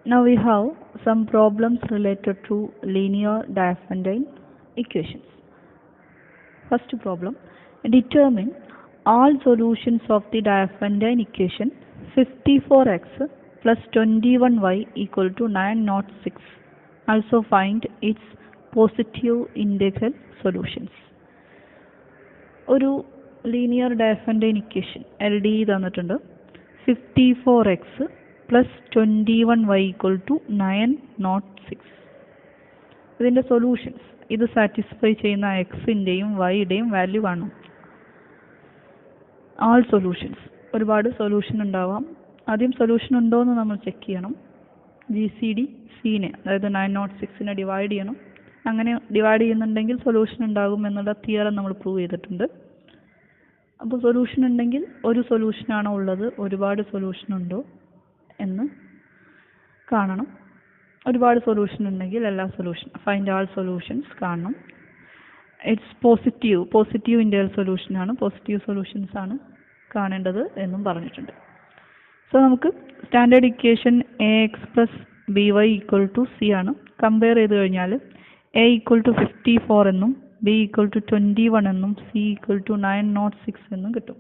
Now we have some problems related to linear Diophantine equations. First problem, determine all solutions of the Diophantine equation 54x plus 21y equal to 906. Also find its positive integral solutions. ഒരു linear ഡയഫൻറ്റൈൻ equation LDE തന്നിട്ടുണ്ട്. 54x plus 21y equal to 906. ഇതിൻ്റെ solutions, ഇത് satisfy ചെയ്യുന്ന എക്സിൻ്റെയും വൈയുടെയും value കാണും. ആൾ solutions, ഒരുപാട് solution ഉണ്ടാവാം. ആദ്യം solution ഉണ്ടോ എന്ന് നമ്മൾ ചെക്ക് ചെയ്യണം. GCD സീനെ, അതായത് 906നെ ഡിവൈഡ് ചെയ്യണം. അങ്ങനെ ഡിവൈഡ് ചെയ്യുന്നുണ്ടെങ്കിൽ സൊല്യൂഷൻ ഉണ്ടാകും എന്നുള്ള തിയറം നമ്മൾ പ്രൂവ് ചെയ്തിട്ടുണ്ട്. അപ്പോൾ സൊല്യൂഷൻ ഉണ്ടെങ്കിൽ ഒരു സൊല്യൂഷനാണോ ഉള്ളത്, ഒരുപാട് സൊല്യൂഷൻ ഉണ്ടോ എന്ന് കാണണം. ഒരുപാട് സൊല്യൂഷൻ ഉണ്ടെങ്കിൽ എല്ലാ സൊല്യൂഷൻ, ഫൈൻഡ് ആൾ സൊല്യൂഷൻസ് കാണണം. ഇറ്റ്സ് പോസിറ്റീവ് ഇൻ്റഗ്രൽ സൊല്യൂഷനാണ്, പോസിറ്റീവ് സൊല്യൂഷൻസ് ആണ് കാണേണ്ടത് എന്നും പറഞ്ഞിട്ടുണ്ട്. സോ നമുക്ക് standard equation AX plus BY equal to C ആണ്. കമ്പയർ ചെയ്ത് കഴിഞ്ഞാൽ A ഈക്വൽ ടു 54 എന്നും B ഈക്വൽ ടു 21 എന്നും C ഈക്വൽ ടു 906 എന്നും കിട്ടും.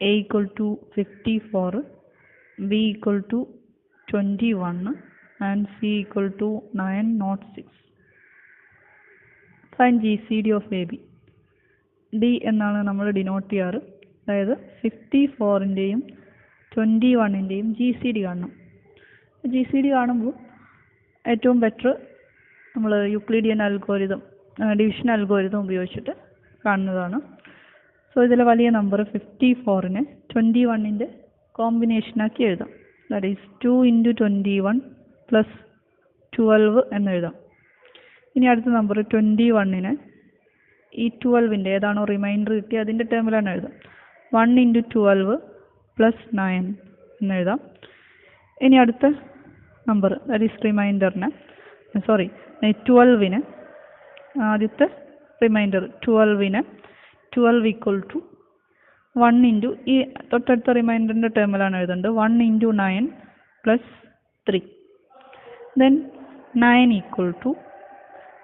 A equal to 54, B equal to 21 and C equal to 906. Find GCD of AB. D എന്നാണ് നമ്മൾ denote ചെയ്യാറ്. അതായത് 54ൻ്റെയും 21ൻ്റെയും GCD കാണണം. GCD കാണുമ്പോൾ ഏറ്റവും ബെറ്റർ നമ്മൾ യൂക്ലിഡിയൻ അൽഗോരിതം, ഡിവിഷൻ അൽഗോരിതം ഉപയോഗിച്ചിട്ട് കാണുന്നതാണ്. സോ ഇതിലെ വലിയ നമ്പർ 54നെ 21ൻ്റെ കോമ്പിനേഷനാക്കി എഴുതാം. ദാറ്റ് ഈസ് 2 × 21 പ്ലസ് 12 എന്നെഴുതാം. ഇനി അടുത്ത നമ്പർ 21നെ ഈ 12ൻ്റെ ഏതാണോ റിമൈൻഡർ കിട്ടി അതിൻ്റെ ടേമിലാണ് എഴുതാം. 1 × 12 പ്ലസ് 9 എന്നെഴുതാം. ഇനി അടുത്ത നമ്പർ, ദാറ്റ് ഈസ് റിമൈൻഡറിനെ 12നെ ആദ്യത്തെ റിമൈൻഡർ 12നെ 12 ഈക്വൽ ടു 1 × ഈ തൊട്ടടുത്ത റിമൈൻഡറിൻ്റെ ടേമിലാണ് എഴുതേണ്ടത്. 1 × 9 പ്ലസ് 3. ദെൻ 9 ഈക്വൽ ടു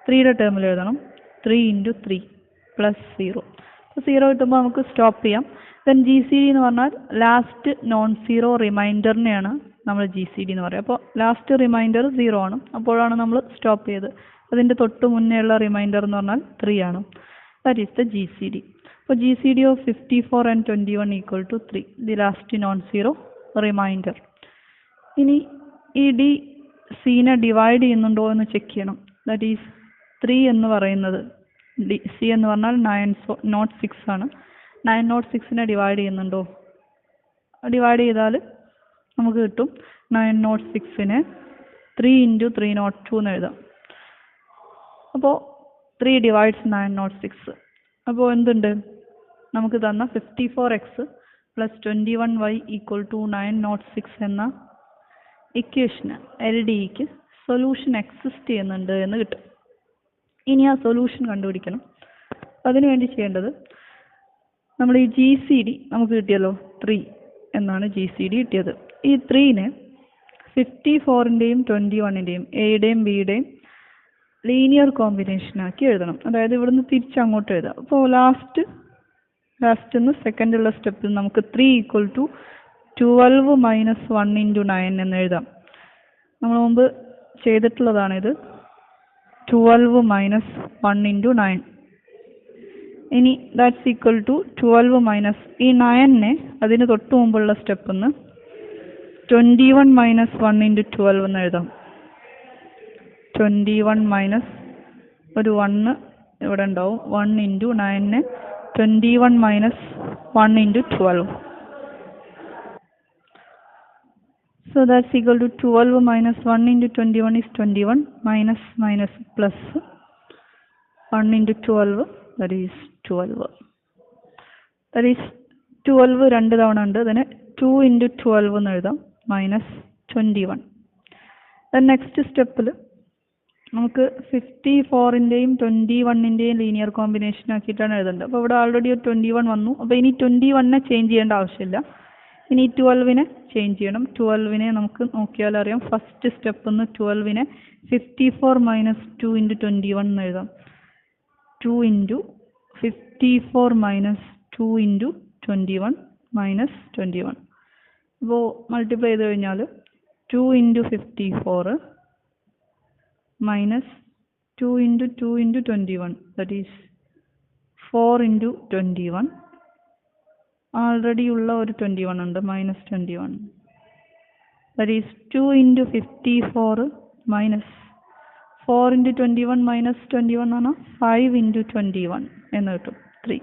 3യുടെ ടേമിൽ എഴുതണം. 3 × 3 പ്ലസ് 0. അപ്പോൾ 0 കിട്ടുമ്പോൾ നമുക്ക് സ്റ്റോപ്പ് ചെയ്യാം. ദെൻ GCD എന്ന് പറഞ്ഞാൽ ലാസ്റ്റ് നോൺ സീറോ റിമൈൻഡറിനെയാണ് നമ്മൾ GCD എന്ന് പറയുക. അപ്പോൾ ലാസ്റ്റ് റിമൈൻഡർ 0 ആണ്, അപ്പോഴാണ് നമ്മൾ സ്റ്റോപ്പ് ചെയ്ത്. അതിൻ്റെ തൊട്ട് മുന്നേ ഉള്ള റിമൈൻഡർ എന്ന് പറഞ്ഞാൽ 3 ആണ്. That is the GCD. അപ്പോൾ GCD of 54 and 21 equal to 3, the last non zero remainder. ഇനി ഈ D Cനെ ഡിവൈഡ് ചെയ്യുന്നുണ്ടോ എന്ന് ചെക്ക് ചെയ്യണം. ദാറ്റ് ഈസ് 3 എന്ന് പറയുന്നത് C എന്ന് പറഞ്ഞാൽ 906 ആണ്. 906നെ ഡിവൈഡ് ചെയ്യുന്നുണ്ടോ? ഡിവൈഡ് ചെയ്താൽ നമുക്ക് കിട്ടും 906നെ 3 × 302 എന്ന് എഴുതാം. അപ്പോൾ 3 ഡിവൈഡ്സ് 906. അപ്പോൾ എന്തുണ്ട്? നമുക്ക് തന്ന 54x plus 21y equal to 906 എന്ന ഇക്വേഷന് LDEക്ക് സൊല്യൂഷൻ എക്സിസ്റ്റ് ചെയ്യുന്നുണ്ട് എന്ന് കിട്ടും. ഇനി ആ സൊല്യൂഷൻ കണ്ടുപിടിക്കണം. അതിനുവേണ്ടി ചെയ്യേണ്ടത്, നമ്മൾ ഈ GCD നമുക്ക് കിട്ടിയല്ലോ, 3 എന്നാണ് GCD കിട്ടിയത്. ഈ 3നെ 54ൻ്റെയും 21ൻ്റെയും എയുടെയും ബിയുടെയും ലീനിയർ കോമ്പിനേഷനാക്കി എഴുതണം. അതായത് ഇവിടുന്ന് തിരിച്ചങ്ങോട്ട് എഴുതാം. അപ്പോൾ ലാസ്റ്റ് സെക്കൻഡുള്ള സ്റ്റെപ്പിൽ നമുക്ക് 3 ഈക്വൽ ടു 12 മൈനസ് 1 × 9 എന്ന് എഴുതാം. നമ്മൾ മുമ്പ് ചെയ്തിട്ടുള്ളതാണിത്. 12 മൈനസ് 1 × 9. ഇനി ദാറ്റ്സ് ഈക്വൽ ടു 12 മൈനസ് ഈ 9നെ അതിന് തൊട്ട് മുമ്പുള്ള സ്റ്റെപ്പിൽ നിന്ന് 21 മൈനസ് 1 × 12 എന്ന് എഴുതാം. 21 മൈനസ് ഒരു 1 ഇവിടെ ഉണ്ടാവും. 1 × 9നെ 21 minus 1 × 12. So that's equal to 12 minus 1 × 21 is 21, minus plus 1 × 12, that is 12. That is 12 രണ്ട് തവണ ഉണ്ട്. അതിന് 2 × 12 എന്ന് എഴുതാം, മൈനസ് 21. ദെൻ നെക്സ്റ്റ് സ്റ്റെപ്പിൽ നമുക്ക് 54ൻ്റെയും 21ൻ്റെയും ലീനിയർ കോമ്പിനേഷൻ ആക്കിയിട്ടാണ് എഴുതേണ്ടത്. അപ്പോൾ ഇവിടെ ആൾറെഡി ഒരു 21 വന്നു. അപ്പോൾ ഇനി 21നെ ചേഞ്ച് ചെയ്യേണ്ട ആവശ്യമില്ല. ഇനി 12നെ ചേഞ്ച് ചെയ്യണം. 12നെ നമുക്ക് നോക്കിയാൽ അറിയാം. ഫസ്റ്റ് സ്റ്റെപ്പ് എന്ന് 12നെ 54 മൈനസ് 2 ഇൻറ്റു 21 എന്ന് എഴുതാം. 2 ഇൻറ്റു 54 മൈനസ് 2 ഇൻറ്റു 21 മൈനസ് 21. അപ്പോൾ മൾട്ടിപ്ലൈ ചെയ്ത് കഴിഞ്ഞാൽ 2 into 54 minus 2 into 2 into 21, that is 4 into 21. Already ഉള്ള ഒരു 21 ഉണ്ട്, minus 21. That is 2 into 54 minus 4 into 21 minus 21 എന്ന് പറഞ്ഞാൽ 5 ഇൻറ്റു 21 എന്ന് കിട്ടും, 3.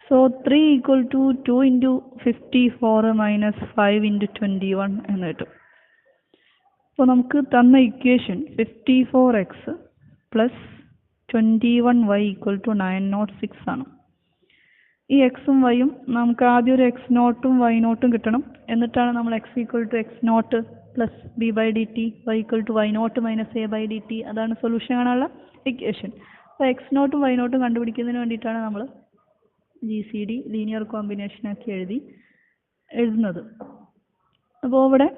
So 3 equal to 2 into 54 minus 5 into 21 എന്ന് കിട്ടും. അപ്പോൾ നമുക്ക് തന്ന equation 54x plus 21y equal to 906 ആണ്. ഈ എക്സും വൈയും നമുക്ക് ആദ്യം ഒരു എക്സ് നോട്ടും വൈ നോട്ടും കിട്ടണം. എന്നിട്ടാണ് നമ്മൾ x equal to x naught plus b by d t, y equal to y naught minus a by d t. അതാണ് സൊല്യൂഷൻ കാണാനുള്ള ഇക്വേഷൻ. അപ്പോൾ എക്സ് നോട്ടും വൈ നോട്ടും കണ്ടുപിടിക്കുന്നതിന് വേണ്ടിയിട്ടാണ് നമ്മൾ GCD ലീനിയർ കോമ്പിനേഷനാക്കി എഴുതുന്നത്. അപ്പോൾ ഇവിടെ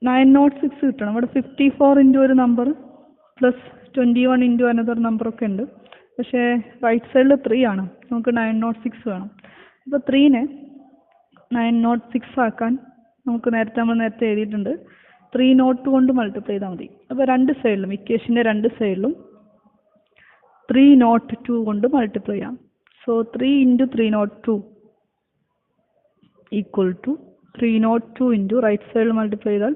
906 കിട്ടണം. ഇവിടെ 54 ഇൻറ്റു ഒരു നമ്പർ പ്ലസ് 21 ഇൻറ്റു അനദർ നമ്പറൊക്കെ ഉണ്ട്. പക്ഷേ റൈറ്റ് സൈഡിൽ 3 ആണ്, നമുക്ക് 906 വേണം. അപ്പോൾ 3നെ 906 ആക്കാൻ നമുക്ക് നമ്മൾ നേരത്തെ എഴുതിയിട്ടുണ്ട്, 3 കൊണ്ട് മൾട്ടിപ്ലൈ ചെയ്താൽ മതി. അപ്പോൾ രണ്ട് സൈഡിലും, ഇക്വേഷൻ്റെ രണ്ട് സൈഡിലും 302 കൊണ്ട് മൾട്ടിപ്ലൈ ചെയ്യാം. So 3 into 302 equal to 302 into right സൈഡിൽ മൾട്ടിപ്ലൈ ചെയ്താൽ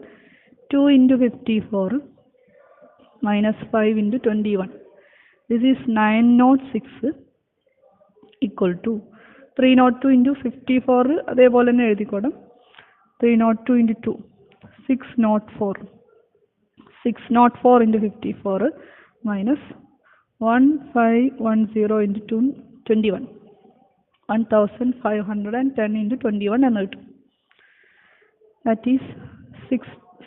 2 into 54 minus 5 into 21. This is 906 equal to 302 into 54. അതേപോലെ തന്നെ എഴുതിക്കോണം. 302 into 2 604. 604 into 54 minus 1510 into 21. 1510 into 21 എന്ന് കിട്ടും. That is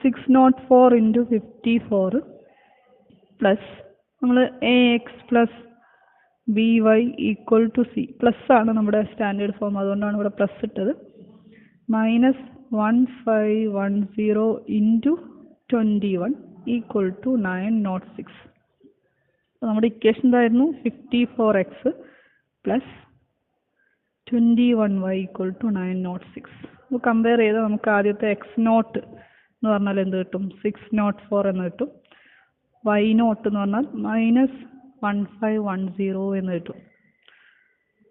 604 into 54 plus നമ്മൾ a x plus b y equal to c, plus ആണ് നമ്മുടെ standard form, അതുകൊണ്ടാണ് ഇവിടെ പ്ലസ് ഇട്ടത്, മൈനസ് 1510 ഇൻറ്റു 21 ഈക്വൽ ടു 906. നമ്മുടെ ഇക്വേഷൻ എന്തായിരുന്നു? 54x plus 21y equal to 906. അപ്പോൾ കമ്പയർ ചെയ്താൽ നമുക്ക് ആദ്യത്തെ എക്സ് നോട്ട് എന്ന് പറഞ്ഞാൽ എന്ത് കിട്ടും? 604 എന്ന് കിട്ടും. വൈ നോട്ട് എന്ന് പറഞ്ഞാൽ മൈനസ് 1510 എന്ന് കിട്ടും.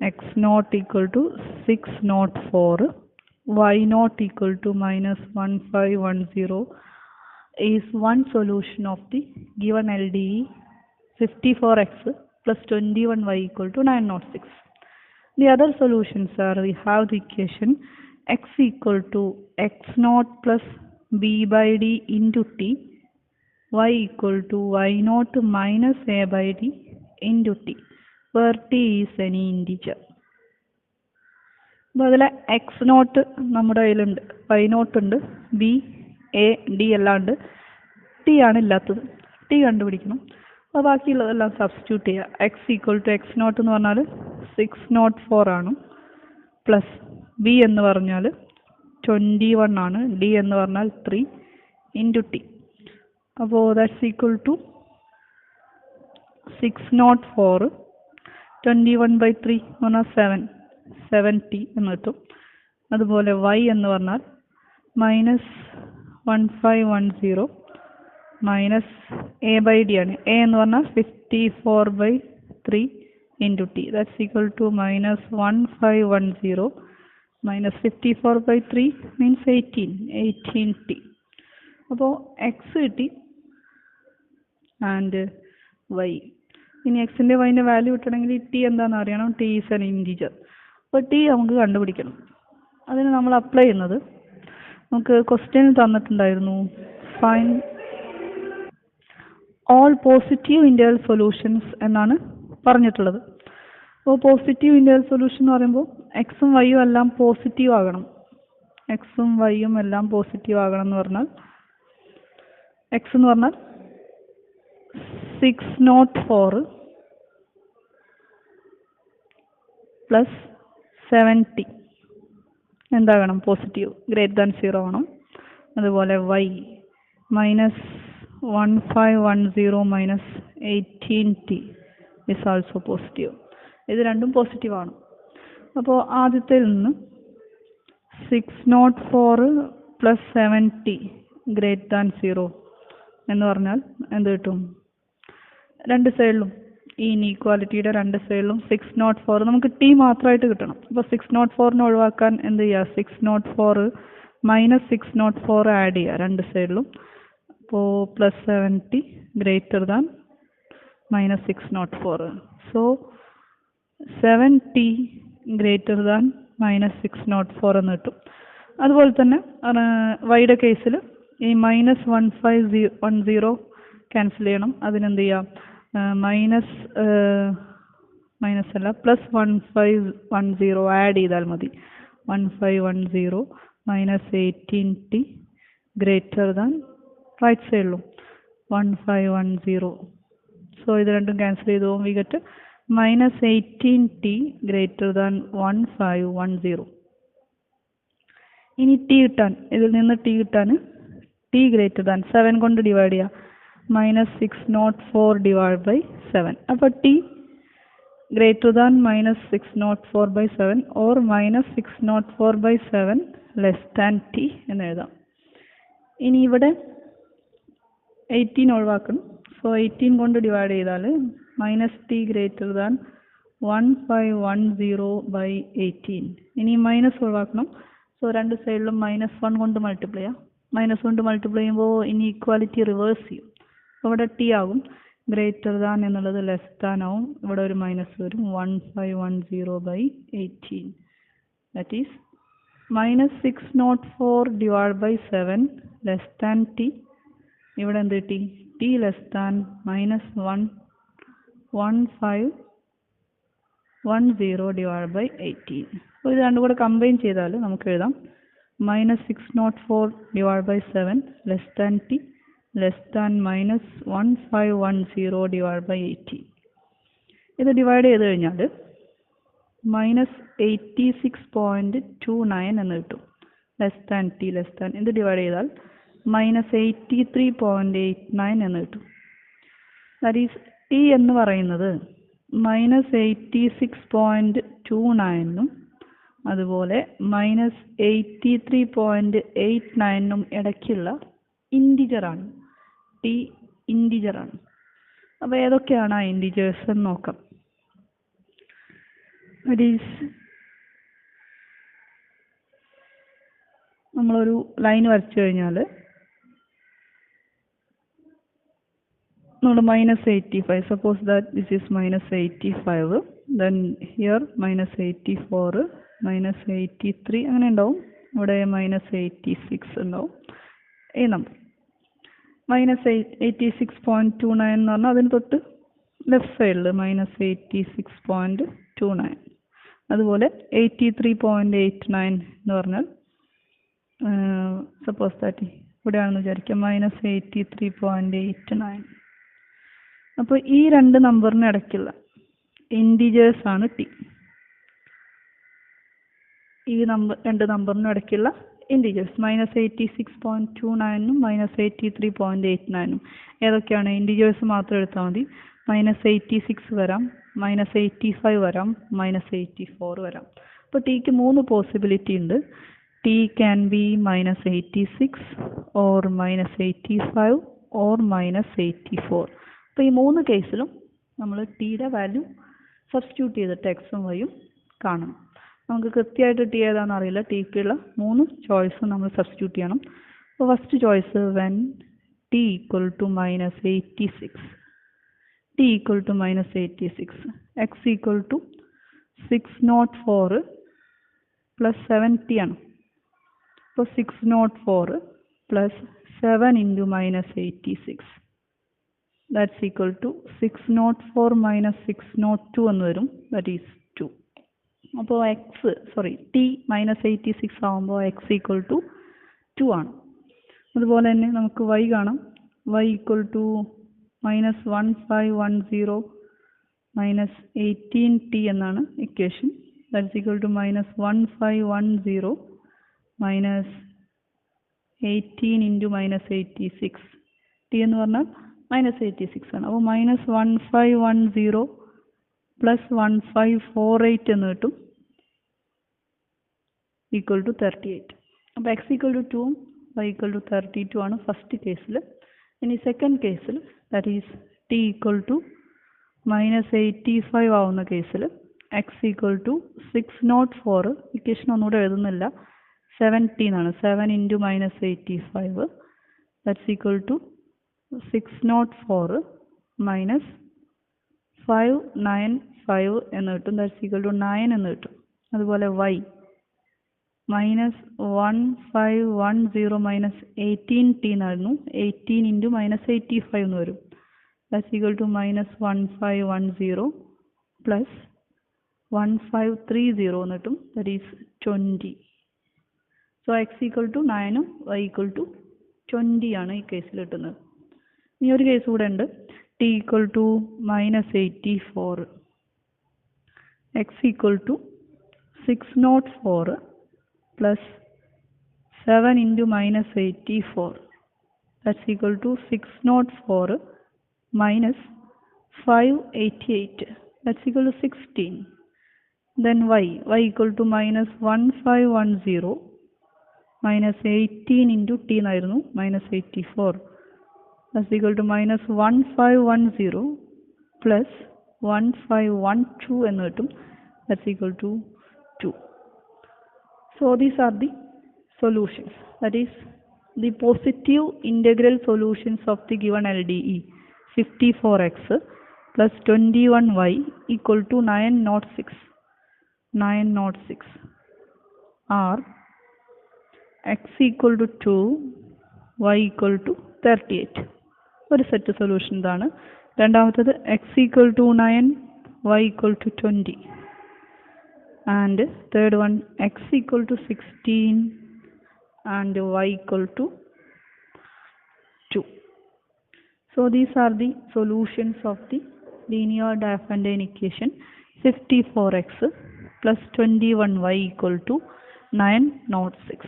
X naught equal to 604, y naught equal to minus 1510 is one solution of the given LDE 54x plus 21y equal to 906. The other solutions are, we have the equation x equal to x naught plus b by d into t, y equal to y naught minus a by d into t, where t is any integer. അപ്പോൾ അതിൽ X not നമ്മുടെ കയ്യിലുണ്ട്, why not ഉണ്ട്, B A D എല്ലാം ഉണ്ട്, T ആണ് ഇല്ലാത്തത്. T കണ്ടുപിടിക്കണം. അപ്പോൾ ബാക്കിയുള്ളതെല്ലാം സബ്സ്റ്റിറ്റ്യൂട്ട് ചെയ്യുക. X equal to x naught എന്ന് പറഞ്ഞാൽ 604 ആണ്, പ്ലസ് ബി എന്ന് പറഞ്ഞാൽ 21 ആണ്, ഡി എന്ന് പറഞ്ഞാൽ 3 ഇൻറ്റു ടി. അപ്പോൾ ദാറ്റ്സ് ഈക്വൽ ടു 604 21/3 എന്ന് പറഞ്ഞാൽ 7t എന്ന് കിട്ടും. അതുപോലെ y എന്ന് പറഞ്ഞാൽ minus 1510 minus a by d ആണ്. എ എന്ന് പറഞ്ഞാൽ 54/3 into t, that's equal to minus 1510 minus 54/3 means 18t. അപ്പോൾ എക്സ് കിട്ടി ആൻഡ് വൈ. ഇനി എക്സിൻ്റെ വൈൻ്റെ വാല്യൂ കിട്ടണമെങ്കിൽ ടി എന്താണെന്ന് അറിയണം. T is N integer. അപ്പോൾ ടി നമുക്ക് കണ്ടുപിടിക്കണം. അതിന് നമ്മൾ അപ്ലൈ ചെയ്യുന്നത്, നമുക്ക് ക്വസ്റ്റ്യൻ തന്നിട്ടുണ്ടായിരുന്നു, find all positive integral solutions എന്നാണ് പറഞ്ഞിട്ടുള്ളത്. അപ്പോൾ പോസിറ്റീവ് ഇൻ്റഗ്രൽ സൊല്യൂഷൻ എന്ന് പറയുമ്പോൾ എക്സും വൈയും എല്ലാം പോസിറ്റീവ് ആകണം. എക്സും വൈയും എല്ലാം പോസിറ്റീവ് ആകണം എന്ന് പറഞ്ഞാൽ എക്സ് എന്ന് പറഞ്ഞാൽ 604 പ്ലസ് 7t എന്താകണം? പോസിറ്റീവ്, ഗ്രേറ്റർ ദാൻ 0 ആവണം. അതുപോലെ y -1510 minus 18t is also positive. ഇത് രണ്ടും പോസിറ്റീവ് ആണ്. അപ്പോൾ ആദ്യത്തിൽ നിന്ന് 604 പ്ലസ് 7t ഗ്രേറ്റർ ദാൻ 0 എന്ന് പറഞ്ഞാൽ എന്ത് കിട്ടും? രണ്ട് സൈഡിലും ഈ ഇനീക്വാലിറ്റിയുടെ രണ്ട് സൈഡിലും 604 നമുക്ക് ടി മാത്രമായിട്ട് കിട്ടണം. അപ്പോൾ 604 ഒഴിവാക്കാൻ എന്ത് ചെയ്യുക? 604 മൈനസ് 604 ആഡ് ചെയ്യുക രണ്ട് സൈഡിലും. അപ്പോൾ plus 70 greater than minus 604. So 7t greater than minus 604 എന്ന് കിട്ടും. അതുപോലെ തന്നെ വൈയുടെ കേസിൽ ഈ മൈനസ് 1510 ക്യാൻസൽ ചെയ്യണം. അതിനെന്ത് ചെയ്യാം? മൈനസ് അല്ല, പ്ലസ് 1510 ആഡ് ചെയ്താൽ മതി. 1510 minus 18t greater than right സൈഡിലും 1510. സോ ഇത് രണ്ടും ക്യാൻസൽ ചെയ്ത് പോകും. We get minus 18t greater than 1510. ഇനി ടി കിട്ടാൻ, ഇതിൽ നിന്ന് ടി കിട്ടാൻ ടി ഗ്രേറ്റർ ദാൻ 7 കൊണ്ട് ഡിവൈഡ് ചെയ്യുക. Minus 604 divide by 7. അപ്പോൾ t greater than minus 604 by 7 or minus 604 by 7 less than t എന്ന് എഴുതാം. ഇനി ഇവിടെ 18 ഒഴിവാക്കണം. സോ 18 കൊണ്ട് ഡിവൈഡ് ചെയ്താൽ minus t greater than 1510 by 18. ഇനി മൈനസ് ഒഴിവാക്കണം. സോ രണ്ട് സൈഡിലും -1 കൊണ്ട് മൾട്ടിപ്ലൈ ചെയ്യാം. -1 കൊണ്ട് മൾട്ടിപ്ലൈ ചെയ്യുമ്പോൾ ഇനി ഈക്വാലിറ്റി റിവേഴ്സ് ചെയ്യും. അപ്പോൾ ഇവിടെ ടി ആകും. ഗ്രേറ്റർ ദാൻ എന്നുള്ളത് ലെസ് ദാൻ ആവും. ഇവിടെ ഒരു മൈനസ് വരും. 1510 by 18. That is minus 604 divide by 7 less than t. ഇവിടെ എന്ത് കിട്ടി? T less than minus 1510 divide by 18. അപ്പോൾ ഇത് രണ്ടും കൂടെ കമ്പൈൻ ചെയ്താൽ നമുക്ക് എഴുതാം minus 604 divide by 7 less than t less than minus 1510 divide by 18. ഇത് ഡിവൈഡ് ചെയ്ത് കഴിഞ്ഞാൽ മൈനസ് 86.29 എന്ന് കിട്ടും. Less than t less than ഇത് ഡിവൈഡ് ചെയ്താൽ മൈനസ് 83.89 എന്ന് കിട്ടും. ദാറ്റ് ഈസ് ടി എന്ന് പറയുന്നത് മൈനസ് 86.29 അതുപോലെ മൈനസ് 83.89 ഇടയ്ക്കുള്ള ഇൻറ്റിജറാണ്. ടി ഇൻറ്റിജറാണ്. അപ്പോൾ ഏതൊക്കെയാണ് ആ ഇൻറ്റിജേഴ്സ് എന്ന് നോക്കാം. ദാറ്റ് ഈസ് നമ്മളൊരു ലൈൻ വരച്ചു കഴിഞ്ഞാൽ നമ്മുടെ -85. Suppose that this is -85. Then here -84, -83 അങ്ങനെ ഉണ്ടാവും. ഇവിടെ -86 ഉണ്ടാവും. ഈ നമ്പർ -86.29 എന്ന് പറഞ്ഞാൽ അതിന് തൊട്ട് ലെഫ്റ്റ് സൈഡിൽ -86.29. അതുപോലെ 83.89 എന്ന് പറഞ്ഞാൽ സപ്പോസ് ദാറ്റ് ഇവിടെയാണെന്ന് വിചാരിക്കാം -83.89. അപ്പോൾ ഈ രണ്ട് നമ്പറിന് ഇടയ്ക്കുള്ള ഇൻറ്റിജേഴ്സ് ആണ് ടി. ഈ രണ്ട് നമ്പറിനും ഇടയ്ക്കുള്ള ഇൻറ്റിജേഴ്സ് -86.29 -83.89. ഏതൊക്കെയാണ്? ഇൻറ്റിജേഴ്സ് മാത്രം എടുത്താൽ മതി. -86 വരാം, -85 വരാം, -84 വരാം. അപ്പോൾ ടിക്ക് 3 പോസിബിലിറ്റി ഉണ്ട്. T can be -86 or -85 or -84. അപ്പോൾ ഈ 3 കേസിലും നമ്മൾ ടിയുടെ വാല്യൂ സബ്സ്റ്റിറ്റ്യൂട്ട് ചെയ്തിട്ട് എക്സും വൈയും കാണണം. നമുക്ക് കൃത്യമായിട്ട് ടി ഏതാണെന്ന് അറിയില്ല. ടിക്കുള്ള 3 ചോയ്സും നമ്മൾ സബ്സ്റ്റിറ്റ്യൂട്ട് ചെയ്യണം. അപ്പോൾ first choice when t equal to -86, t equal to -86, x equal to 604 plus 70 ആണ്. അപ്പോൾ 604 plus 7 into -86 that's equal to 604 minus 602 എന്ന് വരും. That is 2. അപ്പോൾ ടി -86 ആകുമ്പോൾ എക്സ് ഈക്വൽ ടു 2 ആണ്. അതുപോലെ തന്നെ നമുക്ക് വൈ കാണാം. വൈ ഈക്വൽ ടു -1510 -18t എന്നാണ് equation. That's equal to -1510 minus 18 into minus 86. T എന്ന് പറഞ്ഞാൽ -86 ആണ്. അപ്പോൾ -1510 പ്ലസ് 1548 എന്ന് കിട്ടും, ഈക്വൽ ടു 38. അപ്പോൾ x equal to 2 y equal to 32 ആണ് ഫസ്റ്റ് കേസിൽ. ഇനി സെക്കൻഡ് കേസിൽ that is t equal to -85 ആവുന്ന കേസിൽ x ഈക്വൽ ടു 604, ഇക്വേഷൻ ഒന്നുകൂടെ എഴുതുന്നില്ല, 17 ആണ്. 7 into -85 that's equal to 604 minus 595 എന്ന് കിട്ടും, ദാറ്റ്സ് ഈക്വൽ ടു 9 എന്ന് കിട്ടും. അതുപോലെ y -1510 മൈനസ് 18t എന്നായിരുന്നു, 18 ഇൻറ്റു -85 എന്ന് വരും, ദാറ്റ്സ് ഈക്വൽ ടു -1510 പ്ലസ് 1530 എന്ന് കിട്ടും, that is 20. So x equal to 9ഉം y ഈക്വൽ ടു 20 ആണ് ഈ കേസിൽ കിട്ടുന്നത്. ഇനി ഒരു കേസ് കൂടെ ഉണ്ട്, t equal to -84, x equal to 604 plus 7 into -84 that's equal to 604 minus 588 that's equal to 16. Then y equal to -1510 minus 18 into t എന്നായിരുന്നു, -84 that's equal to -1510 plus 1512 എന്ന് കിട്ടും, that's equal to 2. So these are the solutions, that is the positive integral solutions of the given LDE 54x plus 21y equal to 906 are x equal to 2, y equal to 38. ഒരു set solution ഇതാണ്. രണ്ടാമത്തത് x equal to 9, y equal to 20. And third one x equal to 16 and y equal to 2. So these are the solutions of the linear Diophantine equation 54x plus 21y equal to 906.